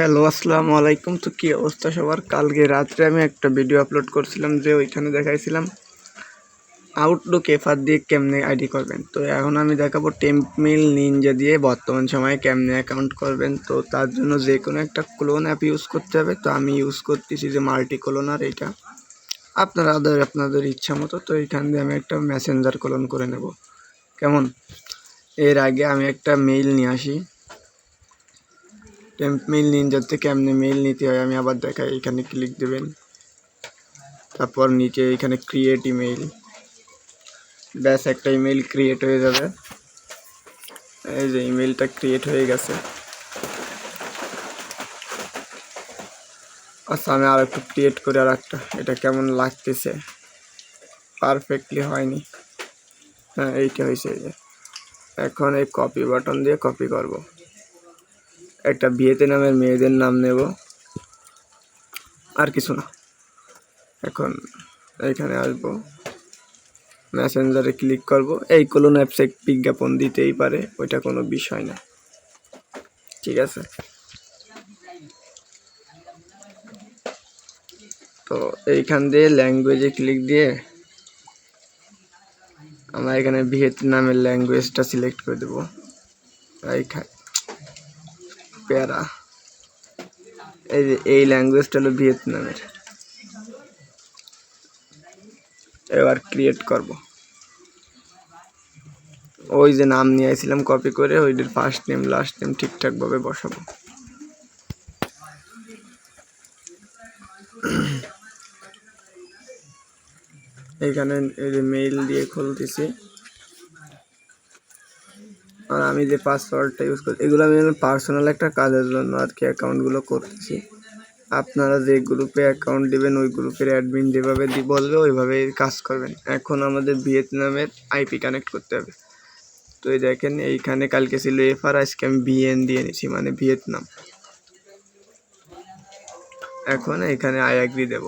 Hello, আসসালামু আলাইকুম। তো কী অবস্থা সবার? কালকে রাত্রে আমি একটা ভিডিও আপলোড করছিলাম যে ওইখানে দেখাইছিলাম আউটলুক এফআর দিয়ে কেমনে আইডি করবেন। তো এখন আমি দেখাবো টেম্পমেল নিনজা দিয়ে বর্তমান সময়ে কেমনে অ্যাকাউন্ট করবেন। তো তার জন্য যে কোনো একটা ক্লোন অ্যাপ ইউজ করতে হবে। তো আমি ইউজ করতেছি যে মাল্টি ক্লোনার, এইটা আপনাদের ইচ্ছা মতো। তো এইখান দিয়ে আমি একটা মেসেঞ্জার ক্লোন করে নেব। কেমন? এর আগে আমি একটা মেইল নিয়ে আসি। টেম্পমেল নিনজা থেকে কেমনে মেইল নিতে হয় আমি আবার দেখাই। এখানে ক্লিক দেবেন, তারপর নিচে এখানে ক্রিয়েট ইমেইল, ব্যাস একটা ইমেইল ক্রিয়েট হয়ে যাবে। এই যে ইমেইলটা ক্রিয়েট হয়ে গেছে। আচ্ছা, আমি আর একটু ক্রিয়েট করে আর একটা, এটা কেমন লাগতেছে, পারফেক্টলি হয়নি। হ্যাঁ, এইটা হয়েছে। এই যে এখন এই কপি বাটন দিয়ে কপি করব। একটা বিয়েতে নামের মেয়েদের নাম নেব, আর কিছু না। এখন এখানে আসবো, মেসেঞ্জারে ক্লিক করব। এই ক্লোন অ্যাপসে বিজ্ঞাপন দিতেই পারে, ওইটা কোনো বিষয় না, ঠিক আছে। তো এইখান দিয়ে ল্যাঙ্গুয়েজে ক্লিক দিয়ে আমরা এখানে ভিয়েতনামের ল্যাঙ্গুয়েজটা সিলেক্ট করে দেবো। প্যারা, এই যে এই ল্যাঙ্গুয়েজটা হলো ভিয়েতনামের। এবার ক্রিয়েট করব। ওই যে নাম নিয়ে আসছিলাম কপি করে, ওইটার ফার্স্ট নেম লাস্ট নেম ঠিকঠাকভাবে বসাবো। এইখানে এই যে মেইল দিয়ে খুলতেছি, আর আমি যে পাসওয়ার্ডটা ইউজ করি, এগুলো আমি পার্সোনাল একটা কাজের জন্য আর কি অ্যাকাউন্টগুলো করতেছি। আপনারা যে গ্রুপে অ্যাকাউন্ট দিবেন ওই গ্রুপের অ্যাডমিন যেভাবে বলবে ওইভাবে কাজ করবেন। এখন আমাদের ভিয়েতনামের আইপি কানেক্ট করতে হবে। তো এই দেখেন, এইখানে কালকে ছিল এফআর, আজকে আমি বিএন দিয়ে নিছি, মানে ভিয়েতনাম। এখন এখানে আই অ্যাগ্রি দেব।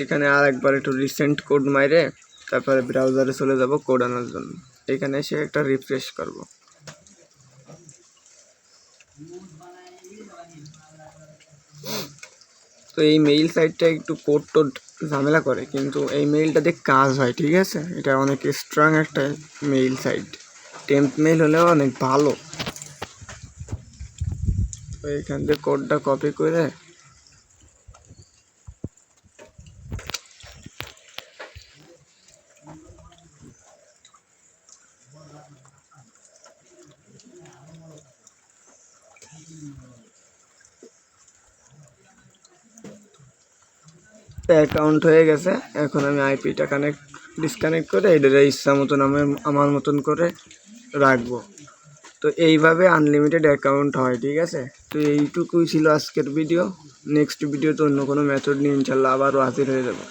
এখানে আর একবার একটু রিসেন্ট কোড মাইরে তারপরে ব্রাউজারে চলে যাব কোড আনার জন্য। এখানে এসে একটা রিফ্রেশ করব। তো এই মেইল সাইটটা একটু কোড টোড ঝামেলা করে, কিন্তু এই মেইলটাতে কাজ হয়, ঠিক আছে। এটা অনেক স্ট্রং একটা মেইল সাইট, টেম্প মেইল হলেও অনেক ভালো। তো এইখান থেকে কোডটা কপি করে অ্যাকাউন্ট হয়ে গেছে। এখন আমি আইপিটা ডিসকানেক্ট করে এটা ইচ্ছা মতন আমার মতন করে রাখবো। তো এইভাবে আনলিমিটেড অ্যাকাউন্ট হয়, ঠিক আছে। তো এইটুকুই ছিল আজকের ভিডিও। নেক্সট ভিডিওতে অন্য কোনো মেথড নিয়ে ইনশাল্লাহ আবারও হাজির হয়ে যাবো।